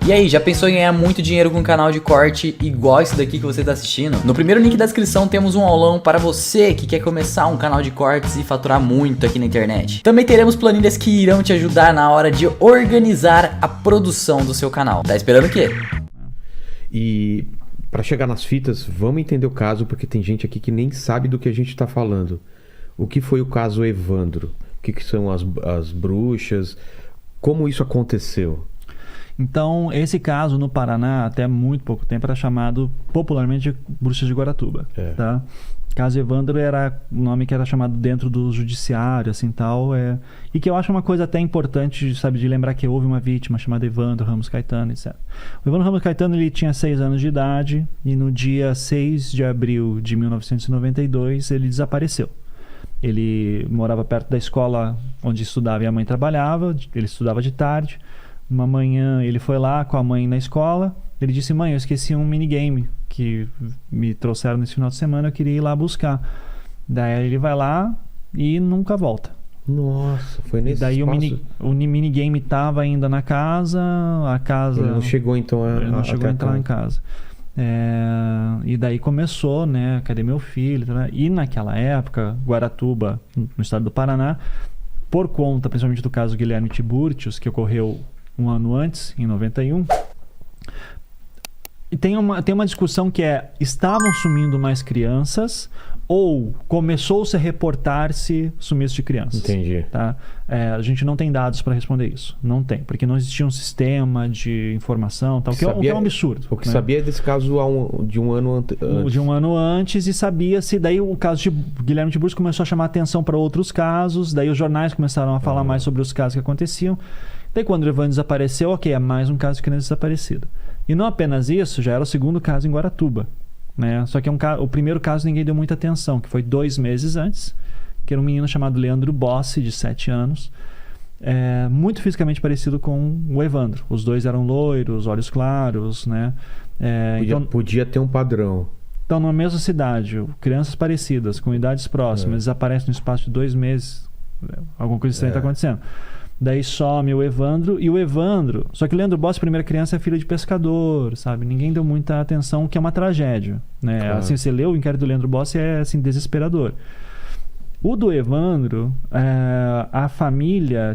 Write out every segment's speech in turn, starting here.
E aí, já pensou em ganhar muito dinheiro com um canal de corte igual esse daqui que você está assistindo? No primeiro link da descrição temos um aulão para você que quer começar um canal de cortes e faturar muito aqui na internet. Também teremos planilhas que irão te ajudar na hora de organizar a produção do seu canal. Tá esperando o quê? E para chegar nas fitas, vamos entender o caso, porque tem gente aqui que nem sabe do que a gente está falando. O que foi o caso Evandro? O que são as bruxas? Como isso aconteceu? Então, esse caso no Paraná, até muito pouco tempo, era chamado popularmente de Bruxas de Guaratuba. Tá? Caso Evandro era o nome que era chamado dentro do judiciário, assim, tal. E que eu acho uma coisa até importante, sabe, de lembrar que houve uma vítima chamada Evandro Ramos Caetano, etc. O Evandro Ramos Caetano, ele tinha 6 anos de idade e no dia 6 de abril de 1992 ele desapareceu. Ele morava perto da escola onde estudava e a mãe trabalhava, ele estudava de tarde. Uma manhã ele foi lá com a mãe na escola, ele disse: mãe, eu esqueci um minigame que me trouxeram nesse final de semana, eu queria ir lá buscar. Daí ele vai lá e nunca volta. Nossa, foi nesse daí espaço? o minigame estava ainda na casa, a casa... Ele não chegou então ele não chegou a entrar em casa. E daí começou, né, cadê meu filho? E naquela época, Guaratuba, no estado do Paraná, por conta principalmente do caso Guilherme Tiburtius, que ocorreu um ano antes, em 91, e tem uma discussão que estavam sumindo mais crianças ou começou-se a reportar-se sumiço de crianças. Entendi. Tá? A gente não tem dados para responder isso. Não tem, porque não existia um sistema de informação, tal, que é um absurdo. O que né? sabia desse caso de um ano antes. De um ano antes, e sabia-se. Daí o caso de Guilherme Tiburcio começou a chamar atenção para outros casos, daí os jornais começaram a falar mais sobre os casos que aconteciam. Daí quando o Evandro desapareceu, ok, é mais um caso de criança desaparecida. E não apenas isso, já era o segundo caso em Guaratuba. Né? Só que o primeiro caso ninguém deu muita atenção, que foi 2 meses antes, que era um menino chamado Leandro Bossi, de 7 anos, muito fisicamente parecido com o Evandro. Os dois eram loiros, olhos claros, né? Podia ter um padrão. Então, na mesma cidade, crianças parecidas, com idades próximas, desaparecem no espaço de 2 meses, alguma coisa estranha está acontecendo. Daí some o Evandro, e o Evandro... Só que o Leandro Bossi, primeira criança, é filho de pescador, sabe? Ninguém deu muita atenção, que é uma tragédia, né? Claro. Assim, você lê o inquérito do Leandro Bossi, é assim, desesperador. O do Evandro, a família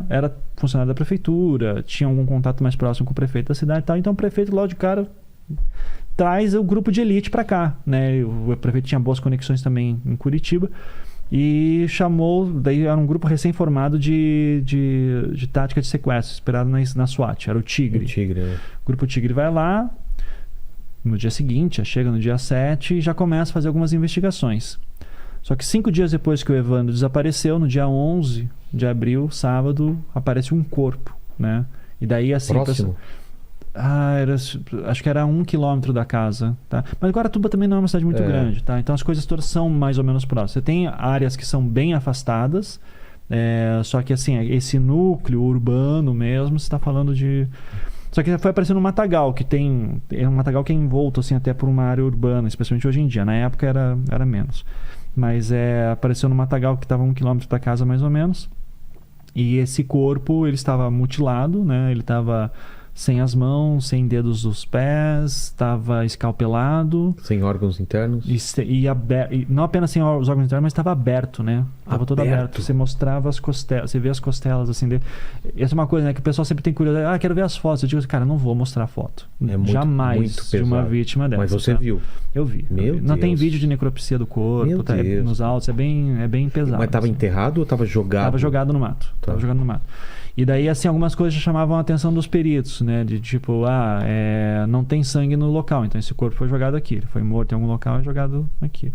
era funcionário da prefeitura, tinha algum contato mais próximo com o prefeito da cidade e tal, então o prefeito logo de cara traz o grupo de elite para cá, né? O prefeito tinha boas conexões também em Curitiba, e chamou, daí era um grupo recém-formado de tática de sequestro, esperado na SWAT, era o Tigre. O Tigre, né? O grupo Tigre vai lá, no dia seguinte, chega no dia 7 e já começa a fazer algumas investigações. Só que 5 dias depois que o Evandro desapareceu, no dia 11 de abril, sábado, aparece um corpo, né? E daí assim... Próximo? Acho que era 1 quilômetro da casa, tá? Mas Guaratuba também não é uma cidade muito grande, tá? Então as coisas todas são mais ou menos próximas. Você tem áreas que são bem afastadas, só que assim, esse núcleo urbano mesmo, você está falando de... Só que foi aparecendo um matagal, é um matagal que é envolto assim, até por uma área urbana, especialmente hoje em dia. Na época era menos. Mas apareceu no matagal que estava a 1 quilômetro da casa mais ou menos. E esse corpo, ele estava mutilado, né? Ele estava... sem as mãos, sem dedos dos pés, estava escalpelado. Sem órgãos internos? E não apenas sem os órgãos internos, mas estava aberto, né? Estava todo aberto. Você mostrava as costelas, você vê as costelas assim dele. Essa é uma coisa, né, que o pessoal sempre tem curiosidade. Quero ver as fotos. Eu digo assim, cara, não vou mostrar foto. Jamais de uma vítima dessa. Mas você viu? Eu vi. Meu não Deus. tem vídeo de necropsia do corpo, tá, nos autos, é bem pesado. Mas estava enterrado ou estava jogado? Estava jogado no mato. Estava jogado no mato. E daí, assim, algumas coisas chamavam a atenção dos peritos, né? De tipo, não tem sangue no local, então esse corpo foi jogado aqui. Ele foi morto em algum local e jogado aqui.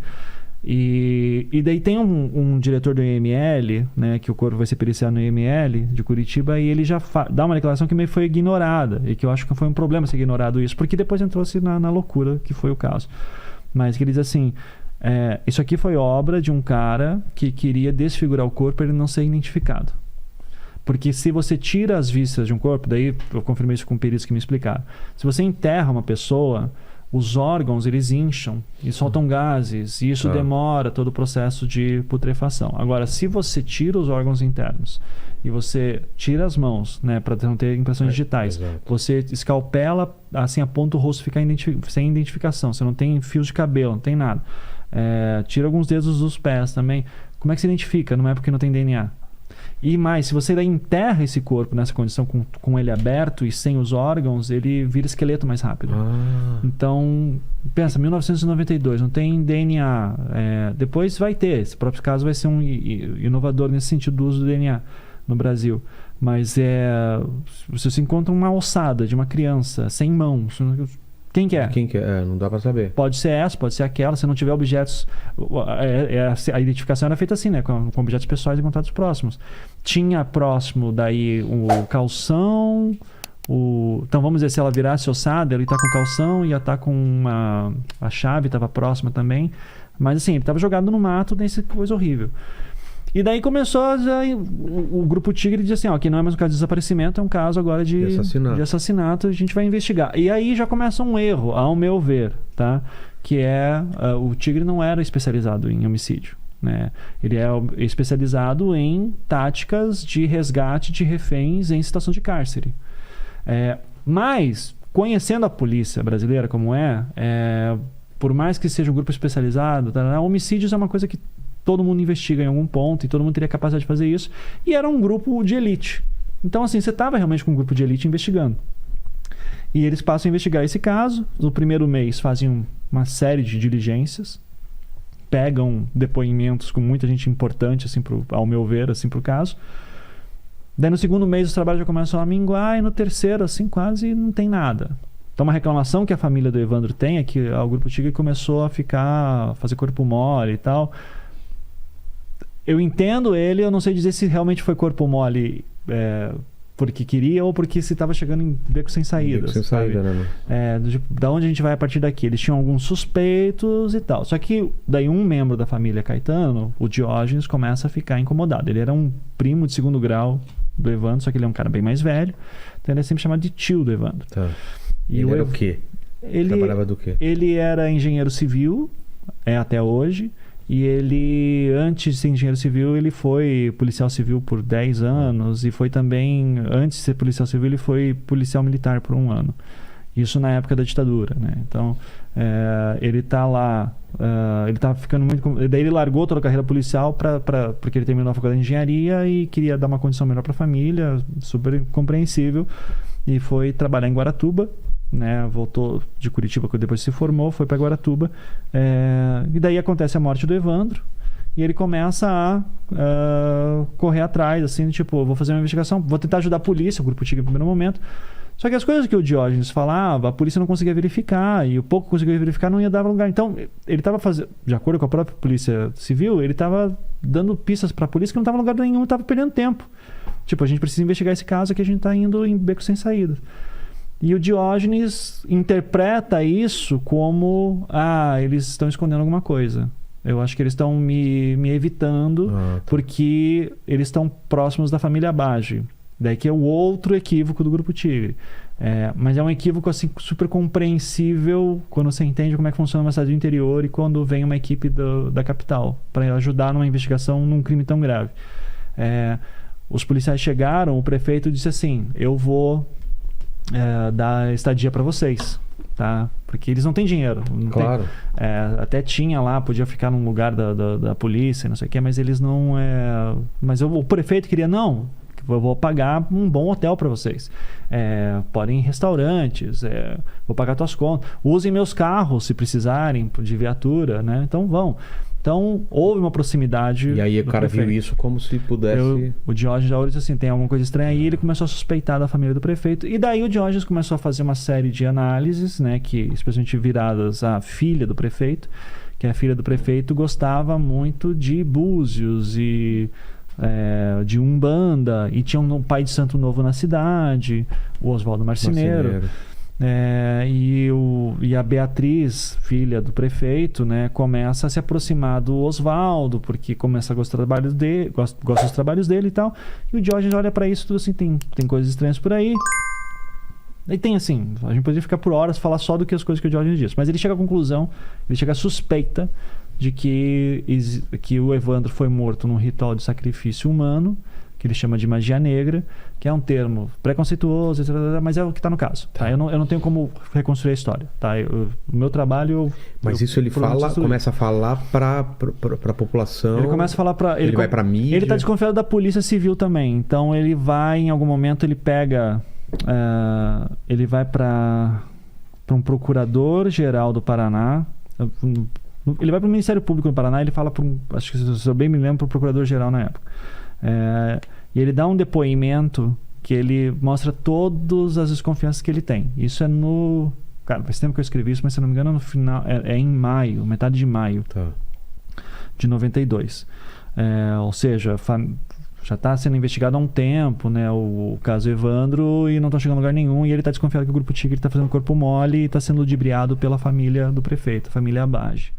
E daí tem um diretor do IML, né? Que o corpo vai ser periciado no IML de Curitiba, e ele já dá uma declaração que meio foi ignorada, e que eu acho que foi um problema ser ignorado isso, porque depois entrou-se na loucura que foi o caso. Mas que ele diz assim... isso aqui foi obra de um cara que queria desfigurar o corpo para ele não ser identificado. Porque se você tira as vísceras de um corpo, daí eu confirmei isso com peritos que me explicaram. Se você enterra uma pessoa, os órgãos eles incham e soltam gases, e isso demora todo o processo de putrefação. Agora, se você tira os órgãos internos e você tira as mãos, né, para não ter impressões digitais. Exato. Você escalpela assim a ponto o rosto ficar sem identificação. Você não tem fios de cabelo, não tem nada. Tira alguns dedos dos pés também. Como é que se identifica? Não é porque não tem DNA. E mais, se você enterra esse corpo nessa condição com ele aberto e sem os órgãos, ele vira esqueleto mais rápido. Então, pensa, 1992, não tem DNA. Depois vai ter. Esse próprio caso vai ser um inovador nesse sentido do uso do DNA no Brasil. Mas você encontra uma ossada de uma criança sem mãos. Quem que é? Quem que é? Não dá pra saber. Pode ser essa, pode ser aquela. Se não tiver objetos... A identificação era feita assim, né? Com objetos pessoais e contatos próximos. Tinha próximo daí o calção... Então vamos dizer, se ela virasse ossada, ele tá com calção, ia estar com a chave, estava próxima também. Mas assim, ele estava jogado no mato, nessa coisa horrível. E daí começou o Grupo Tigre diz assim, ó, que não é mais um caso de desaparecimento, é um caso agora de assassinato, a gente vai investigar. E aí já começa um erro, ao meu ver, tá? Que o Tigre não era especializado em homicídio, né? Ele é especializado em táticas de resgate de reféns em situação de cárcere. Mas, conhecendo a polícia brasileira como por mais que seja um grupo especializado, homicídios é uma coisa que todo mundo investiga em algum ponto e todo mundo teria capacidade de fazer isso. E era um grupo de elite. Então, assim, você estava realmente com um grupo de elite investigando. E eles passam a investigar esse caso. No primeiro mês fazem uma série de diligências. Pegam depoimentos com muita gente importante, assim, ao meu ver, assim, pro caso. Daí no segundo mês os trabalhos já começam a minguar e no terceiro, assim, quase não tem nada. Então uma reclamação que a família do Evandro tem é que o Grupo Tigre começou a fazer corpo mole e tal. Eu entendo ele, eu não sei dizer se realmente foi corpo mole porque queria ou porque se estava chegando em beco sem saída. Beco sem saída, né? Da onde a gente vai a partir daqui? Eles tinham alguns suspeitos e tal. Só que daí um membro da família Caetano, o Diógenes, começa a ficar incomodado. Ele era um primo de segundo grau do Evandro, só que ele é um cara bem mais velho. Então ele é sempre chamado de tio do Evandro. Tá. E ele era o quê? Ele trabalhava do quê? Ele era engenheiro civil, até hoje. E ele, antes de ser engenheiro civil, ele foi policial civil por 10 anos. E foi também, antes de ser policial civil, ele foi policial militar por 1 ano. Isso na época da ditadura, né? Então, ele tá lá... ele tá ficando muito... Daí ele largou toda a carreira policial porque ele terminou a faculdade de engenharia e queria dar uma condição melhor para a família, super compreensível. E foi trabalhar em Guaratuba, né? Voltou de Curitiba, depois se formou, foi para Guaratuba. E daí acontece a morte do Evandro. E ele começa a correr atrás, assim, tipo, vou fazer uma investigação, vou tentar ajudar a polícia, o Grupo Tigre no primeiro momento. Só que as coisas que o Diógenes falava, a polícia não conseguia verificar, e o pouco que conseguia verificar não ia dar lugar. Então, ele estava fazendo, de acordo com a própria polícia civil, ele estava dando pistas para a polícia que não estava em lugar nenhum, estava perdendo tempo. Tipo, a gente precisa investigar esse caso que a gente está indo em beco sem saída. E o Diógenes interpreta isso como, eles estão escondendo alguma coisa. Eu acho que eles estão me evitando porque eles estão próximos da família Bage. Daí que é o outro equívoco do Grupo Tigre. Mas é um equívoco assim, super compreensível quando você entende como é que funciona uma cidade do interior e quando vem uma equipe da capital para ajudar numa investigação num crime tão grave. Os policiais chegaram, o prefeito disse assim, eu vou dar estadia para vocês. Tá? Porque eles não têm dinheiro. Claro. Até tinha lá, podia ficar num lugar da polícia, não sei o que, mas eles não... Mas o prefeito queria, não, eu vou pagar um bom hotel para vocês. Podem ir em restaurantes, vou pagar tuas contas. Usem meus carros se precisarem de viatura, né? Então vão. Então, houve uma proximidade. E aí o cara viu isso como se pudesse... O Diógenes já disse assim, tem alguma coisa estranha aí, ele começou a suspeitar da família do prefeito. E daí o Diógenes começou a fazer uma série de análises, né, que especialmente viradas à filha do prefeito, que a filha do prefeito gostava muito de búzios e de Umbanda, e tinha um pai de santo novo na cidade, o Oswaldo Marceneiro. E a Beatriz, filha do prefeito, né, começa a se aproximar do Oswaldo, porque começa a gostar dos trabalhos dele, gosta dos trabalhos dele e tal. E o Diógenes olha para isso tudo assim, tem coisas estranhas por aí. E tem assim, a gente poderia ficar por horas falar só do que as coisas que o Diógenes diz, mas ele chega à conclusão, ele chega à suspeita de que o Evandro foi morto num ritual de sacrifício humano, que ele chama de magia negra, que é um termo preconceituoso, etc, mas é o que está no caso. Tá? Eu não tenho como reconstruir a história. Tá? O meu trabalho... Mas isso ele começa a falar para a população... Ele começa a falar para... Ele vai para mídia... Ele está desconfiado da Polícia Civil também. Então ele vai, em algum momento, ele pega... ele vai para um procurador-geral do Paraná. Ele vai para o Ministério Público do Paraná e ele fala para acho que se eu bem me lembro, para o procurador-geral na época. E ele dá um depoimento que ele mostra todas as desconfianças que ele tem. Isso é no... Cara, faz tempo que eu escrevi isso, mas se não me engano no final... É em maio, metade de maio de 92. Ou seja, já está sendo investigado há um tempo, né, o caso Evandro, e não está chegando a lugar nenhum, e ele está desconfiado que o Grupo Tigre está fazendo corpo mole e está sendo ludibriado pela família do prefeito, a família Abage.